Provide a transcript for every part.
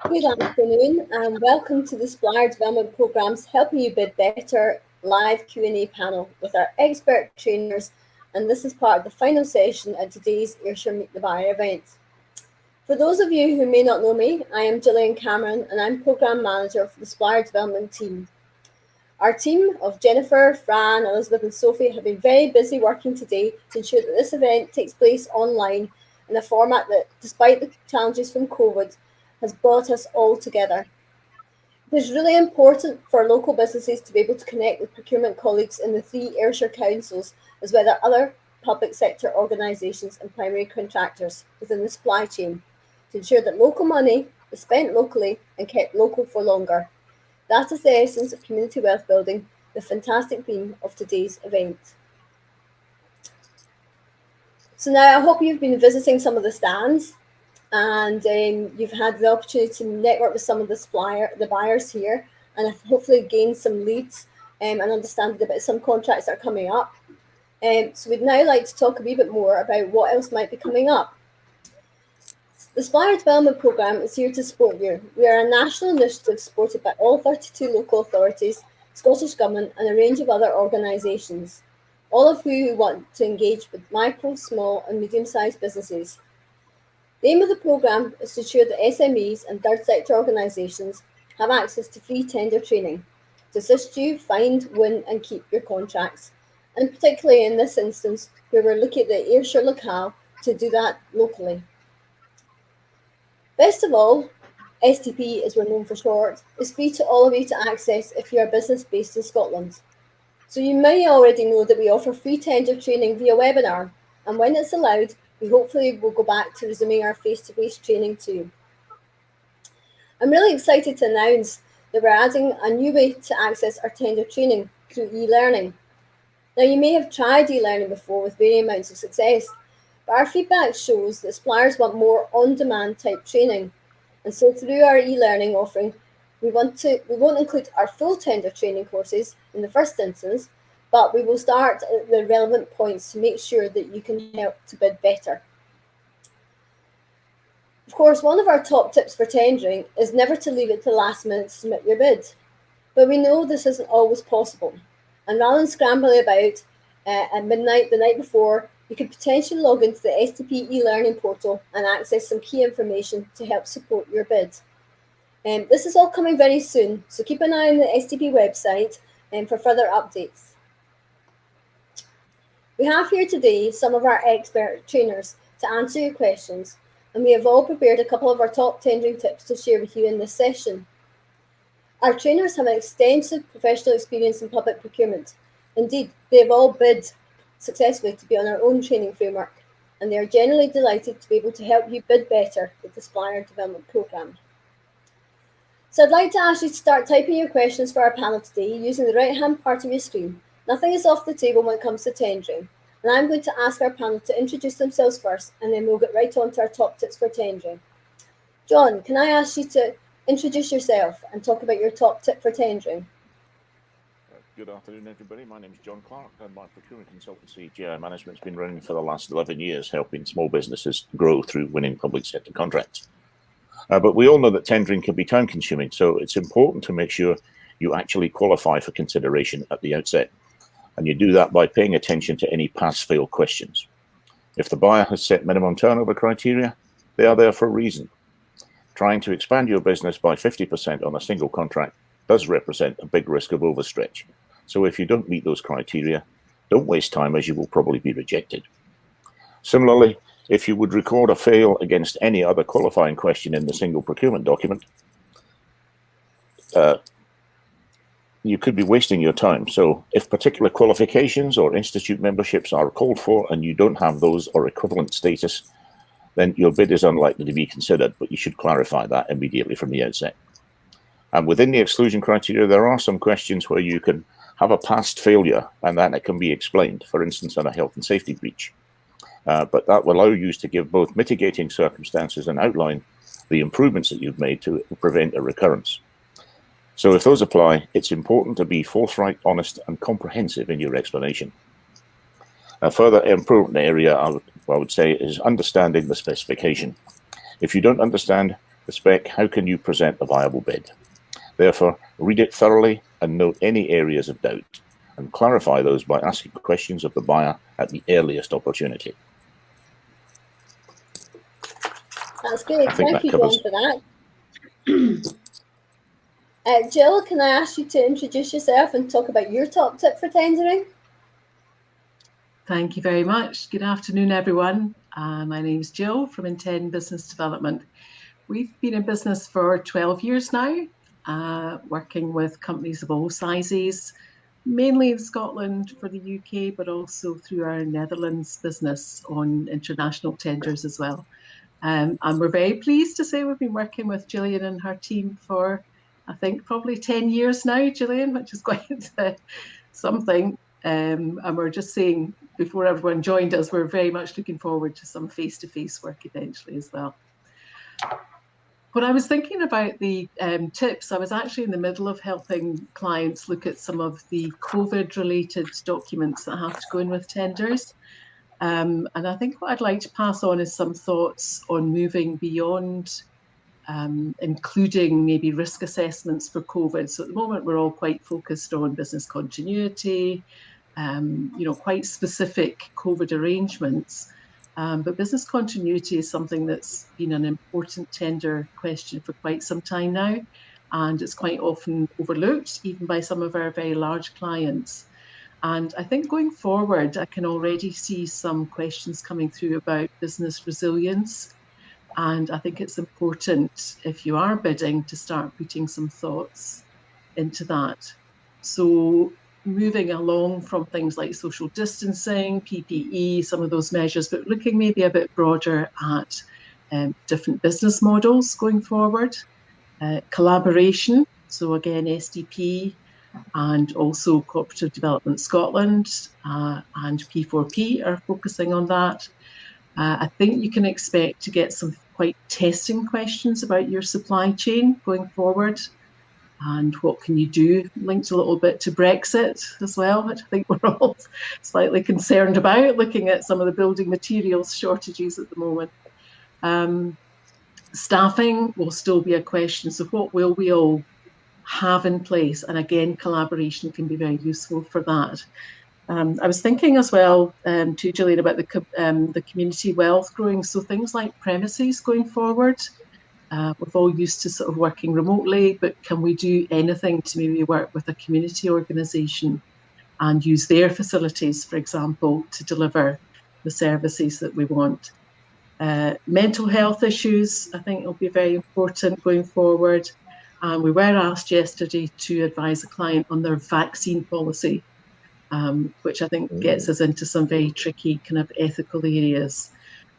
Good afternoon and welcome to the Supplier Development Programme's Helping You Bid Better live Q&A panel with our expert trainers, and this is part of the final session at today's Ayrshire Meet the Buyer event. For those of you who may not know me, I am Gillian Cameron and I'm Programme Manager for the Supplier Development team. Our team of Jennifer, Fran, Elizabeth and Sophie have been very busy working today to ensure that this event takes place online in a format that, despite the challenges from COVID, has brought us all together. It is really important for local businesses to be able to connect with procurement colleagues in the three Ayrshire councils, as well as other public sector organisations and primary contractors within the supply chain, to ensure that local money is spent locally and kept local for longer. That is the essence of community wealth building, the fantastic theme of today's event. So now I hope you've been visiting some of the stands and you've had the opportunity to network with some of the buyers here, and have hopefully gained some leads and understand about some contracts that are coming up. So we'd now like to talk a wee bit more about what else might be coming up. The Supplier Development Programme is here to support you. We are a national initiative supported by all 32 local authorities, Scottish Government and a range of other organisations, all of who want to engage with micro, small and medium-sized businesses. The aim of the programme is to ensure that SMEs and third sector organisations have access to free tender training to assist you find, win and keep your contracts, and particularly in this instance where we're looking at the Ayrshire locale to do that locally. Best of all, STP, as we're known for short, is free to all of you to access if you're a business based in Scotland. So you may already know that we offer free tender training via webinar, and when it's allowed, we hopefully will go back to resuming our face-to-face training too. I'm really excited to announce that we're adding a new way to access our tender training through e-learning. Now, you may have tried e-learning before with varying amounts of success, but our feedback shows that suppliers want more on-demand type training. And so through our e-learning offering, we won't include our full tender training courses in the first instance, but we will start at the relevant points to make sure that you can help to bid better. Of course, one of our top tips for tendering is never to leave it to the last minute to submit your bid. But we know this isn't always possible. And rather than scrambling about at midnight the night before, you could potentially log into the STP e-learning portal and access some key information to help support your bid. This is all coming very soon, so keep an eye on the STP website for further updates. We have here today some of our expert trainers to answer your questions, and we have all prepared a couple of our top tendering tips to share with you in this session. Our trainers have an extensive professional experience in public procurement. Indeed, they have all bid successfully to be on our own training framework, and they are generally delighted to be able to help you bid better with the Supplier Development Programme. So I'd like to ask you to start typing your questions for our panel today using the right-hand part of your screen. Nothing is off the table when it comes to tendering, and I'm going to ask our panel to introduce themselves first, and then we'll get right on to our top tips for tendering. John, can I ask you to introduce yourself and talk about your top tip for tendering? Good afternoon, everybody. My name is John Clark, and my procurement consultancy, GI Management, has been running for the last 11 years, helping small businesses grow through winning public sector contracts. But we all know that tendering can be time-consuming, so it's important to make sure you actually qualify for consideration at the outset. And you do that by paying attention to any pass-fail questions. If the buyer has set minimum turnover criteria, they are there for a reason. Trying to expand your business by 50% on a single contract does represent a big risk of overstretch. So if you don't meet those criteria, don't waste time, as you will probably be rejected. Similarly, if you would record a fail against any other qualifying question in the single procurement document, you could be wasting your time. So if particular qualifications or institute memberships are called for and you don't have those or equivalent status, then your bid is unlikely to be considered, but you should clarify that immediately from the outset. And within the exclusion criteria, there are some questions where you can have a past failure and then it can be explained, for instance, on a health and safety breach. But that will allow you to give both mitigating circumstances and outline the improvements that you've made to prevent a recurrence. So if those apply, it's important to be forthright, honest, and comprehensive in your explanation. A further important area I would say is understanding the specification. If you don't understand the spec, how can you present a viable bid? Therefore, read it thoroughly and note any areas of doubt, and clarify those by asking questions of the buyer at the earliest opportunity. That's great. Thank you, covers. John, for that. Jill, can I ask you to introduce yourself and talk about your top tip for tendering? Thank you very much. Good afternoon, everyone. My name is Jill from Intend Business Development. We've been in business for 12 years now, working with companies of all sizes, mainly in Scotland for the UK, but also through our Netherlands business on international tenders as well. And we're very pleased to say we've been working with Gillian and her team for, I think, probably 10 years now, Gillian, which is quite something. And we're just saying, before everyone joined us, we're very much looking forward to some face-to-face work eventually as well. When I was thinking about the tips, I was actually in the middle of helping clients look at some of the COVID-related documents that have to go in with tenders. And I think what I'd like to pass on is some thoughts on moving beyond including maybe risk assessments for COVID. So at the moment, we're all quite focused on business continuity, quite specific COVID arrangements. But business continuity is something that's been an important tender question for quite some time now, and it's quite often overlooked, even by some of our very large clients. And I think going forward, I can already see some questions coming through about business resilience. And I think it's important, if you are bidding, to start putting some thoughts into that. So moving along from things like social distancing, PPE, some of those measures, but looking maybe a bit broader at different business models going forward. Collaboration, so again, SDP, and also Cooperative Development Scotland and P4P are focusing on that. I think you can expect to get some quite testing questions about your supply chain going forward. And what can you do, linked a little bit to Brexit as well, which I think we're all slightly concerned about, looking at some of the building materials shortages at the moment. Staffing will still be a question. So what will we all have in place? And again, collaboration can be very useful for that. I was thinking as well to Gillian about the community wealth growing. So things like premises going forward. We're all used to sort of working remotely, but can we do anything to maybe work with a community organisation and use their facilities, for example, to deliver the services that we want? Mental health issues, I think, will be very important going forward. And we were asked yesterday to advise a client on their vaccine policy, which I think gets us into some very tricky kind of ethical areas.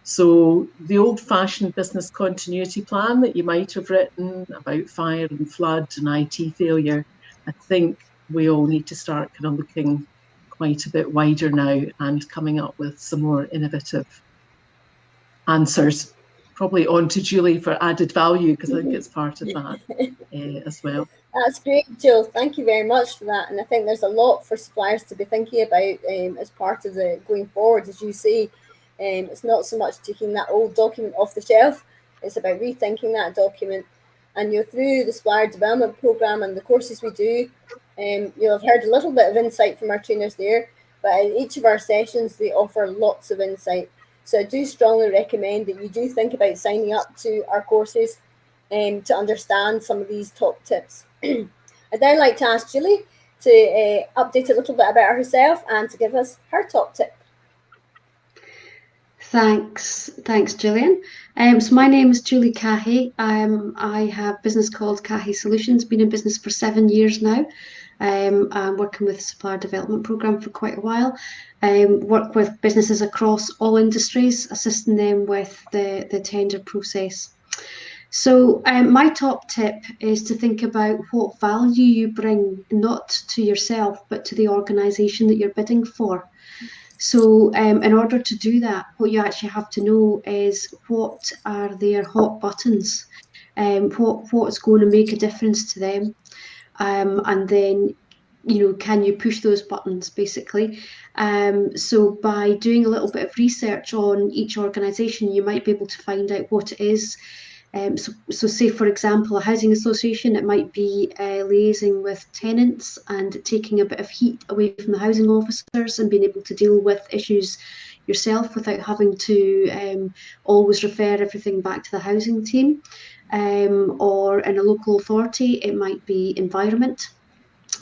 So the old-fashioned business continuity plan that you might have written about fire and flood and IT failure, I think we all need to start kind of looking quite a bit wider now and coming up with some more innovative answers. Probably on to Julie for added value, because I think it's part of that as well. That's great, Jill. Thank you very much for that. And I think there's a lot for suppliers to be thinking about as part of the going forward, as you say. It's not so much taking that old document off the shelf, it's about rethinking that document. And you're through the supplier development programme and the courses we do, you'll have heard a little bit of insight from our trainers there, but in each of our sessions, they offer lots of insight. So I do strongly recommend that you do think about signing up to our courses to understand some of these top tips. I'd now like to ask Julie to update a little bit about herself and to give us her top tip. Thanks, Gillian. So my name is Julie Cahy. I have a business called Cahy Solutions, been in business for 7 years now. I'm working with the Supplier Development Programme for quite a while. Work with businesses across all industries, assisting them with the tender process. So my top tip is to think about what value you bring, not to yourself, but to the organisation that you're bidding for. So in order to do that, what you actually have to know is what are their hot buttons, what's going to make a difference to them, and then, can you push those buttons, basically. So by doing a little bit of research on each organisation, you might be able to find out what it is So say, for example, a housing association, it might be liaising with tenants and taking a bit of heat away from the housing officers and being able to deal with issues yourself without having to always refer everything back to the housing team. Or in a local authority, it might be environment,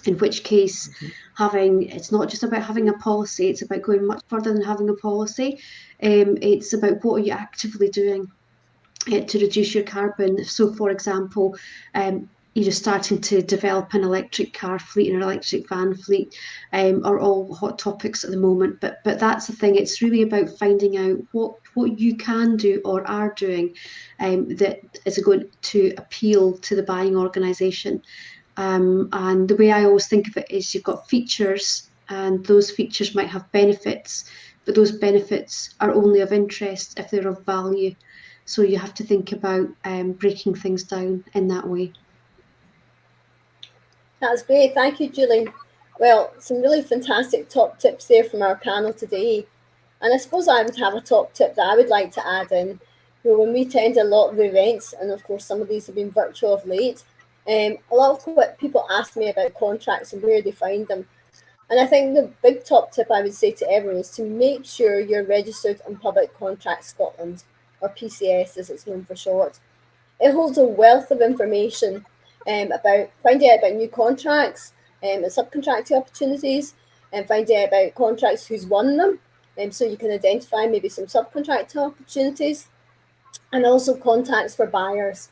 in which case it's not just about having a policy, it's about going much further than having a policy. It's about what are you actively doing to reduce your carbon. So, for example, you're starting to develop an electric car fleet and an electric van fleet, are all hot topics at the moment. But that's the thing. It's really about finding out what you can do or are doing that is going to appeal to the buying organisation. And the way I always think of it is you've got features, and those features might have benefits, but those benefits are only of interest if they're of value. So you have to think about breaking things down in that way. That's great. Thank you, Julie. Well, some really fantastic top tips there from our panel today. And I suppose I would have a top tip that I would like to add in. When we attend a lot of events, and of course some of these have been virtual of late, a lot of people ask me about contracts and where they find them. And I think the big top tip I would say to everyone is to make sure you're registered on Public Contracts Scotland, or PCS as it's known for short. It holds a wealth of information about finding out about new contracts and subcontracting opportunities, and finding out about contracts, who's won them, so you can identify maybe some subcontracting opportunities, and also contacts for buyers.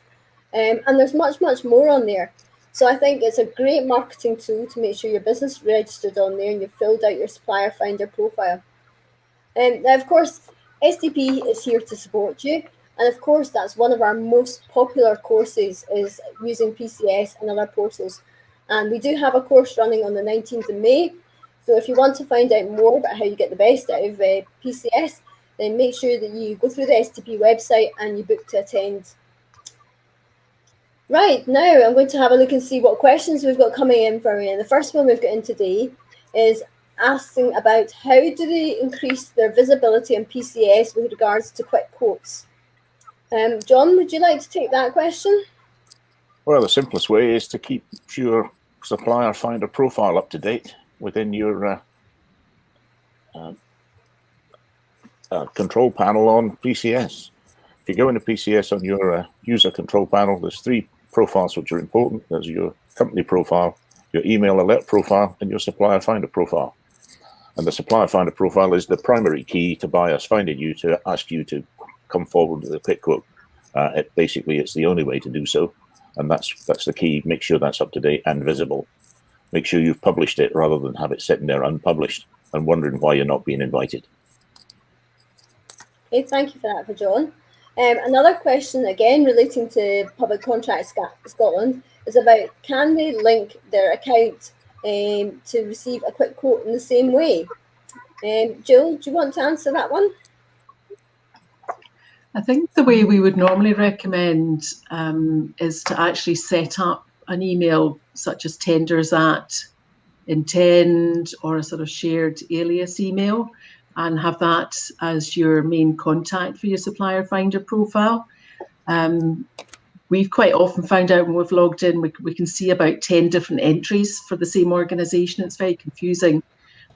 And there's much more on there. So I think it's a great marketing tool to make sure your business is registered on there and you've filled out your supplier finder profile. Now, of course, SDP is here to support you. And of course, that's one of our most popular courses, is using PCS and other portals. And we do have a course running on the 19th of May. So if you want to find out more about how you get the best out of PCS, then make sure that you go through the SDP website and you book to attend. Right, now I'm going to have a look and see what questions we've got coming in from you. And the first one we've got in today is asking about how do they increase their visibility on PCS with regards to quick quotes. John, would you like to take that question? Well, the simplest way is to keep your supplier finder profile up to date within your control panel on PCS. If you go into PCS on your user control panel, there's three profiles which are important. There's your company profile, your email alert profile, and your supplier finder profile. And the supplier finder profile is the primary key to buyers finding you to ask you to come forward with a quick quote. Basically, it's the only way to do so. And that's the key. Make sure that's up to date and visible. Make sure you've published it rather than have it sitting there unpublished and wondering why you're not being invited. Okay, thank you for that, for John. Another question, again relating to Public Contracts Scotland, is about, can they link their account to receive a quick quote in the same way? Jill, do you want to answer that one? I think the way we would normally recommend is to actually set up an email such as tenders@intend, or a sort of shared alias email, and have that as your main contact for your supplier finder profile. We've quite often found out when we've logged in, we can see about 10 different entries for the same organisation. It's very confusing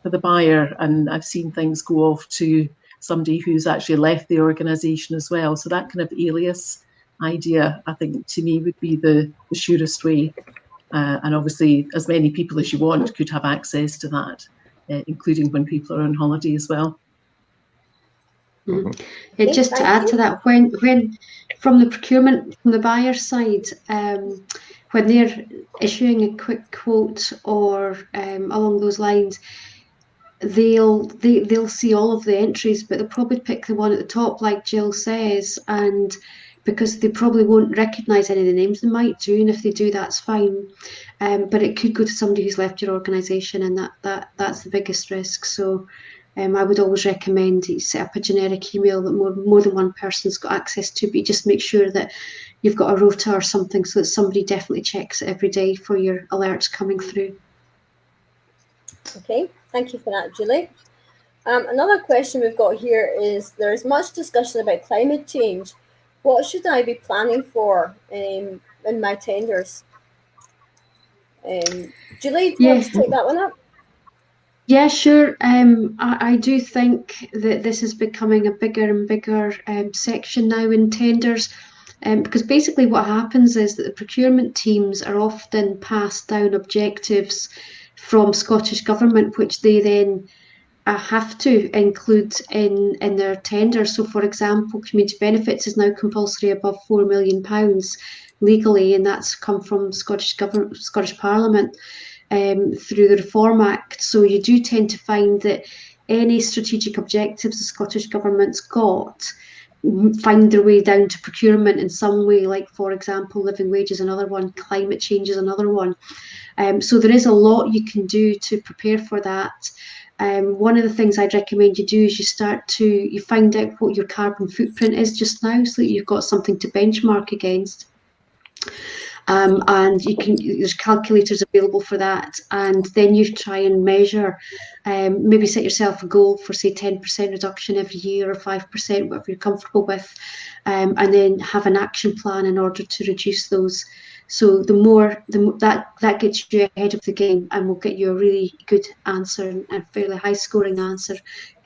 for the buyer, and I've seen things go off to somebody who's actually left the organisation as well. So that kind of alias idea, I think, to me would be the surest way. And obviously, as many people as you want could have access to that, including when people are on holiday as well. Mm-hmm. Yeah, just to add to that, when from the procurement, from the buyer side, when they're issuing a quick quote or along those lines, they'll see all of the entries, but they'll probably pick the one at the top, like Jill says, and because they probably won't recognise any of the names. They might do, and if they do, that's fine. But it could go to somebody who's left your organisation, and that's the biggest risk. So I would always recommend you set up a generic email that more than one person's got access to, but you just make sure that you've got a rota or something so that somebody definitely checks it every day for your alerts coming through. Okay, thank you for that, Julie. Another question we've got here is, there is much discussion about climate change. What should I be planning for in my tenders? Julie, do you want to take that one up? Yeah, sure. I do think that this is becoming a bigger and bigger section now in tenders, because basically what happens is that the procurement teams are often passed down objectives from Scottish Government, which they then have to include in their tenders. So, for example, community benefits is now compulsory above £4 million legally, and that's come from Scottish Parliament through the Reform Act. So you do tend to find that any strategic objectives the Scottish Government's got find their way down to procurement in some way, like, for example, living wage is another one, climate change is another one. So there is a lot you can do to prepare for that. One of the things I'd recommend you do is you find out what your carbon footprint is just now, so that you've got something to benchmark against. And there's calculators available for that, and then you try and measure, maybe set yourself a goal for, say, 10% reduction every year or 5%, whatever you're comfortable with, and then have an action plan in order to reduce those. So that gets you ahead of the game, and will get you a really good answer, a fairly high scoring answer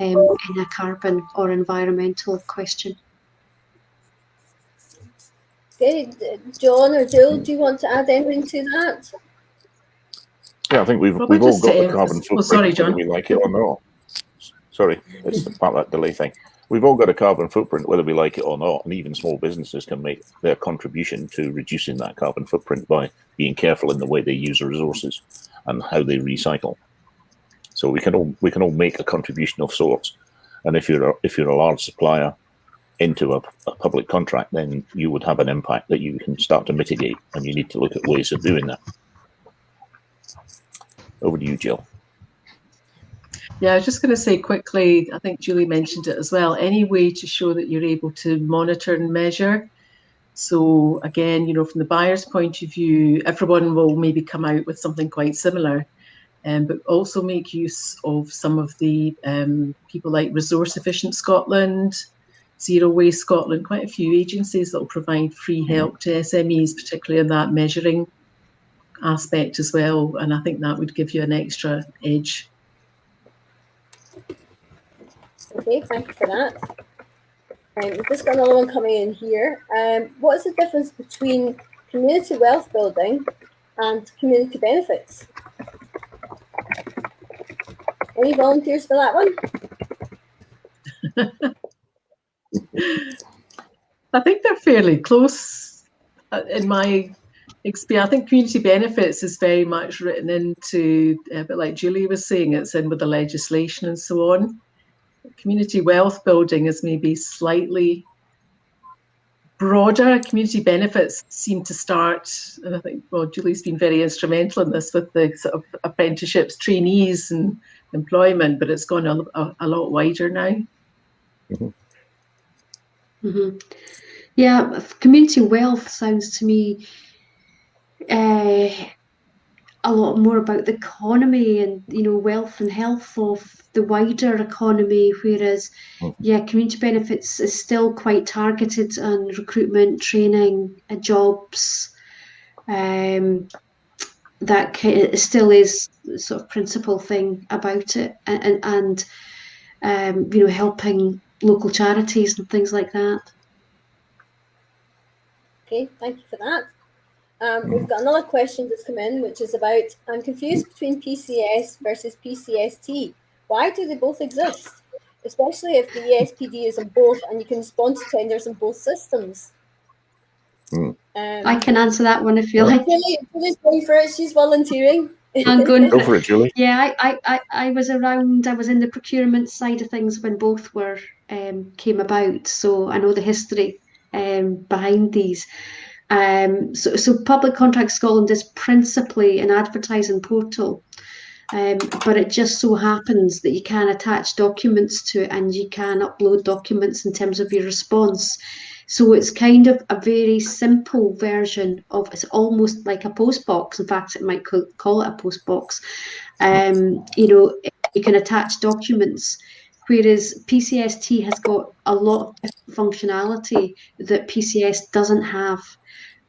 in a carbon or environmental question. Okay, John or Jill, do you want to add anything to that? Yeah, I think we've all got a carbon footprint, sorry, John. whether we like it or not. Sorry, it's part of that delay thing. We've all got a carbon footprint, whether we like it or not, and even small businesses can make their contribution to reducing that carbon footprint by being careful in the way they use resources and how they recycle. So we can all make a contribution of sorts. And if you're a large supplier into a public contract, then you would have an impact that you can start to mitigate, and you need to look at ways of doing that. Over to you, Jill. Yeah, I was just going to say quickly, I think Julie mentioned it as well, any way to show that you're able to monitor and measure. So again, from the buyer's point of view, everyone will maybe come out with something quite similar, but also make use of some of the people like Resource Efficient Scotland, Zero Waste Scotland, quite a few agencies that will provide free help to SMEs, particularly in that measuring aspect as well. And I think that would give you an extra edge. Okay, thank you for that. We've just got another one coming in here. What is the difference between community wealth building and community benefits? Any volunteers for that one? I think they're fairly close in my experience. I think community benefits is very much written into, but like Julie was saying, it's in with the legislation and so on. Community wealth building is maybe slightly broader. Community benefits seem to start, and I think, Julie's been very instrumental in this with the sort of apprenticeships, trainees and employment, but it's gone a lot wider now. Mm-hmm. Mm-hmm. Yeah, community wealth sounds to me a lot more about the economy and wealth and health of the wider economy, whereas community benefits is still quite targeted on recruitment, training, jobs. That still is the sort of principal thing about it, and helping local charities and things like that. Okay, thank you for that. We've got another question that's come in, which is about, I'm confused between PCS versus PCST. Why do they both exist? Especially if the ESPD is in both and you can respond to tenders in both systems. I can answer that one if you like. Julie's going for it. She's volunteering. I'm going Go for it, Julie. Yeah, I was around. I was in the procurement side of things when both came about, so I know the history behind these. So Public Contracts Scotland is principally an advertising portal, but it just so happens that you can attach documents to it and you can upload documents in terms of your response. So it's kind of a very simple version of, it's almost like a post box. In fact, it might call it a post box. You can attach documents whereas PCST has got a lot of different functionality that PCS doesn't have.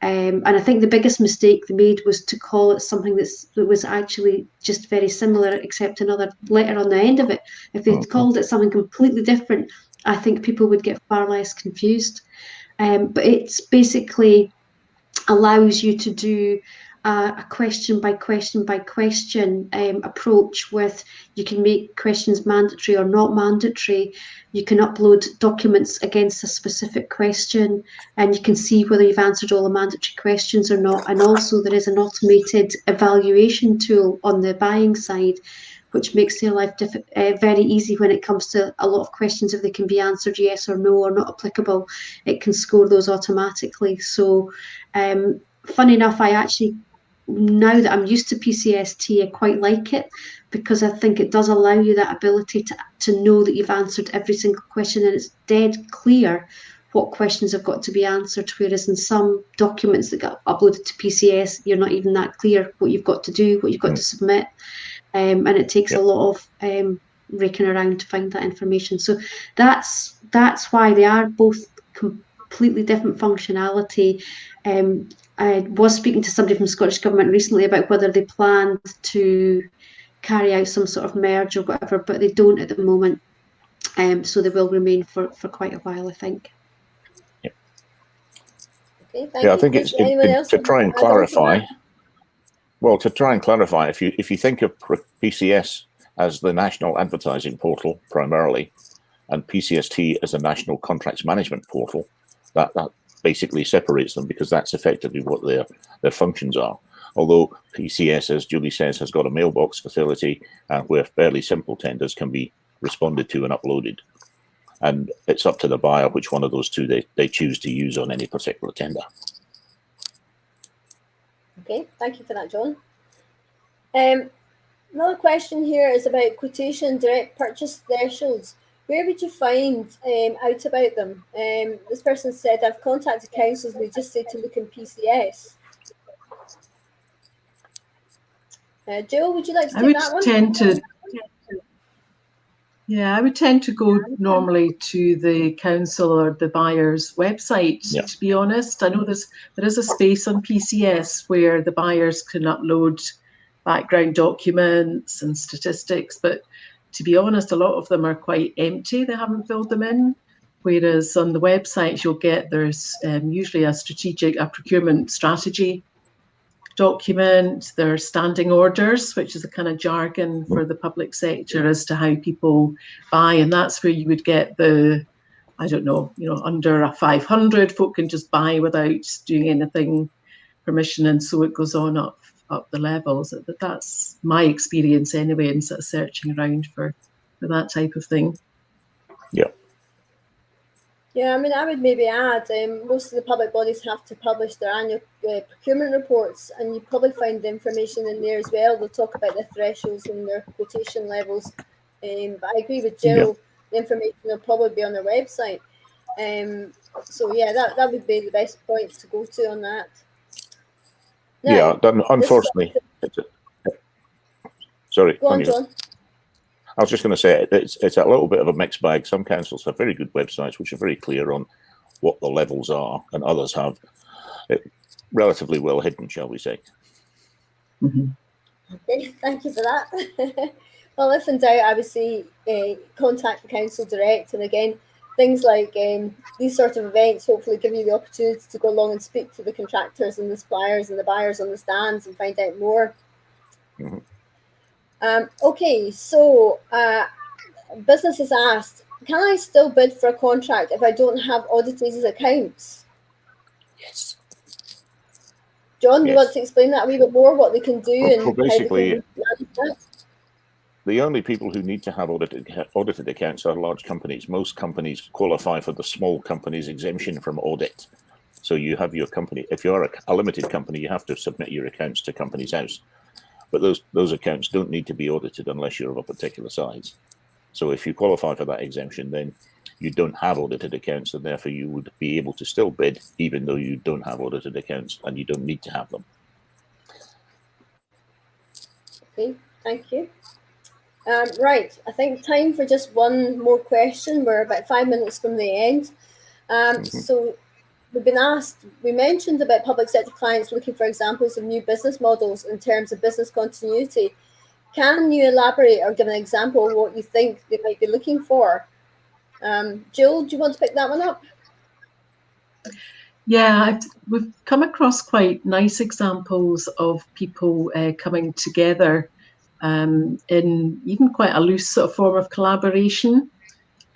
And I think the biggest mistake they made was to call it something that was actually just very similar, except another letter on the end of it. If they called it something completely different, I think people would get far less confused. But it's basically allows you to do a question by question by question approach with, you can make questions mandatory or not mandatory. You can upload documents against a specific question, and you can see whether you've answered all the mandatory questions or not. And also there is an automated evaluation tool on the buying side, which makes their life very easy when it comes to a lot of questions. If they can be answered yes or no or not applicable, it can score those automatically. So funny enough, I actually, now that I'm used to PCST, I quite like it, because I think it does allow you that ability to know that you've answered every single question, and it's dead clear what questions have got to be answered, whereas in some documents that get uploaded to PCS, you're not even that clear what you've got to do, what you've got to submit. And it takes a lot of raking around to find that information. So that's why they are both completely different functionality. I was speaking to somebody from Scottish Government recently about whether they planned to carry out some sort of merge or whatever, but they don't at the moment. So they will remain for quite a while, I think. Okay, thank you. I think it's to try and clarify. Well, to try and clarify, if you think of PCS as the national advertising portal primarily, and PCST as a national contracts management portal, that basically separates them, because that's effectively what their functions are. Although PCS, as Julie says, has got a mailbox facility where fairly simple tenders can be responded to and uploaded. And it's up to the buyer which one of those two they choose to use on any particular tender. Okay, thank you for that, John. Another question here is about quotation direct purchase thresholds. Where would you find out about them? This person said, I've contacted councils, they just say to look in PCS. Jill, would you like to take that one? I would tend to go normally to the council or the buyer's website, to be honest. I know there is a space on PCS where the buyers can upload background documents and statistics, but to be honest, a lot of them are quite empty. They haven't filled them in. Whereas on the website, you'll get, there's usually a procurement strategy document. There are standing orders, which is a kind of jargon for the public sector as to how people buy. And that's where you would get the, I don't know, under a 500, folk can just buy without doing anything, permission. And so it goes on up the levels. That's my experience anyway, in sort of searching around for that type of thing. Yeah, I mean, I would maybe add, most of the public bodies have to publish their annual procurement reports, and you probably find the information in there as well. They'll talk about the thresholds and their quotation levels. But I agree with Jill, the information will probably be on their website. So yeah, that would be the best point to go to on that. Now, unfortunately. Sorry. Go on, John. I was just going to say it's a little bit of a mixed bag. Some councils have very good websites which are very clear on what the levels are, and others have it relatively well hidden, shall we say. Okay, thank you for that. Well, if in doubt, I would say contact the council direct. And again, things like these sort of events hopefully give you the opportunity to go along and speak to the contractors and the suppliers and the buyers on the stands and find out more. Okay, so business has asked, can I still bid for a contract if I don't have audited accounts? Yes. John, you want to explain that a wee bit more, what they can do and well, basically, how they can manage that? The only people who need to have audited accounts are large companies. Most companies qualify for the small companies exemption from audit. So you have your company. If you're a limited company, you have to submit your accounts to Companies House. But those accounts don't need to be audited unless you're of a particular size. So if you qualify for that exemption, then you don't have audited accounts, and therefore you would be able to still bid, even though you don't have audited accounts, and you don't need to have them. Okay, thank you. Right, I think time for just one more question. We're about 5 minutes from the end. So we've been asked, we mentioned about public sector clients looking for examples of new business models in terms of business continuity. Can you elaborate or give an example of what you think they might be looking for? Jill, do you want to pick that one up? Yeah, we've come across quite nice examples of people coming together in even quite a loose sort of form of collaboration.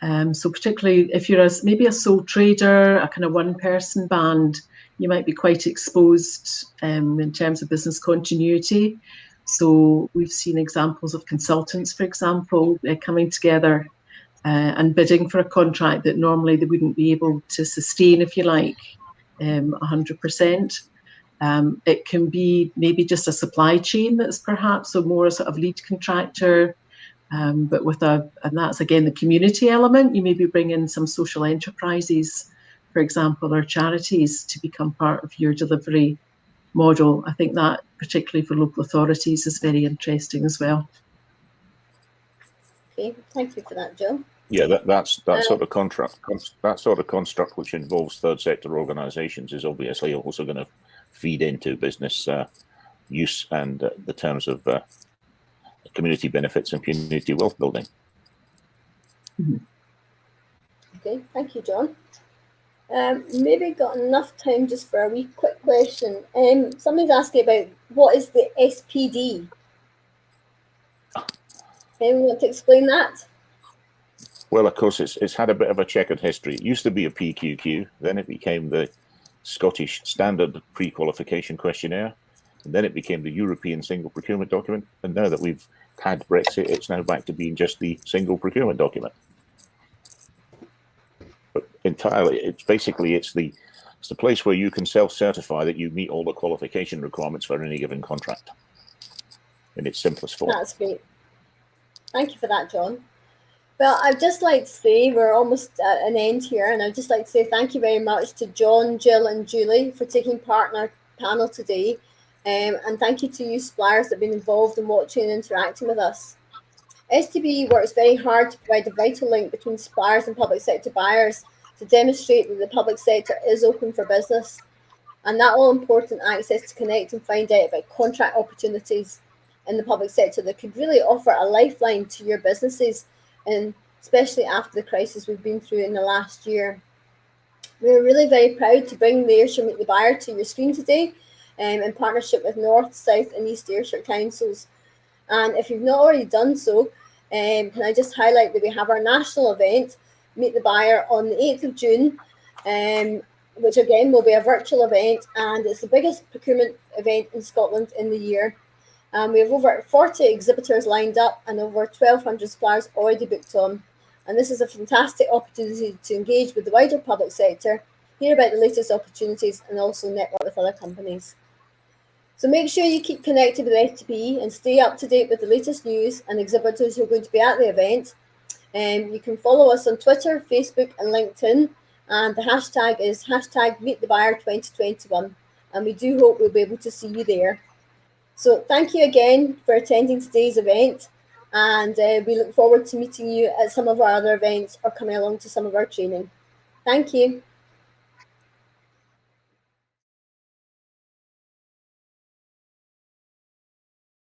So particularly if you're maybe a sole trader, a kind of one-person band, you might be quite exposed in terms of business continuity. So we've seen examples of consultants, for example, coming together and bidding for a contract that normally they wouldn't be able to sustain, if you like, 100%. It can be maybe just a supply chain that's perhaps a more sort of lead contractor, but and that's again the community element. You maybe bring in some social enterprises, for example, or charities to become part of your delivery model. I think that particularly for local authorities is very interesting as well. Okay, thank you for that, Jill. Yeah, that sort of construct which involves third sector organisations is obviously also going to feed into business use and the terms of community benefits and community wealth building. Okay, thank you, John. Maybe got enough time just for a wee quick question. Somebody's asking about what is the SPD? Anyone want to explain that? Well, of course, it's had a bit of a checkered history. It used to be a PQQ, then it became the Scottish Standard Pre-Qualification Questionnaire, and then it became the European Single Procurement Document, and now that we've had Brexit, it's now back to being just the Single Procurement Document. But entirely, it's the place where you can self-certify that you meet all the qualification requirements for any given contract in its simplest form. That's great. Thank you for that, John. Well, I'd just like to say we're almost at an end here, and I'd just like to say thank you very much to John, Jill and Julie for taking part in our panel today. And thank you to you suppliers that have been involved in watching and interacting with us. STB works very hard to provide a vital link between suppliers and public sector buyers to demonstrate that the public sector is open for business, and that all important access to connect and find out about contract opportunities in the public sector that could really offer a lifeline to your businesses, and especially after the crisis we've been through in the last year. We're really very proud to bring the Ayrshire Meet the Buyer to your screen today in partnership with North, South and East Ayrshire Councils. And if you've not already done so, can I just highlight that we have our national event, Meet the Buyer, on the 8th of June, which again will be a virtual event, and it's the biggest procurement event in Scotland in the year. We have over 40 exhibitors lined up and over 1,200 suppliers already booked on. And this is a fantastic opportunity to engage with the wider public sector, hear about the latest opportunities and also network with other companies. So make sure you keep connected with STB and stay up to date with the latest news and exhibitors who are going to be at the event. You can follow us on Twitter, Facebook and LinkedIn, and the hashtag is #MeetTheBuyer2021, and we do hope we'll be able to see you there. So thank you again for attending today's event, and we look forward to meeting you at some of our other events or coming along to some of our training. Thank you.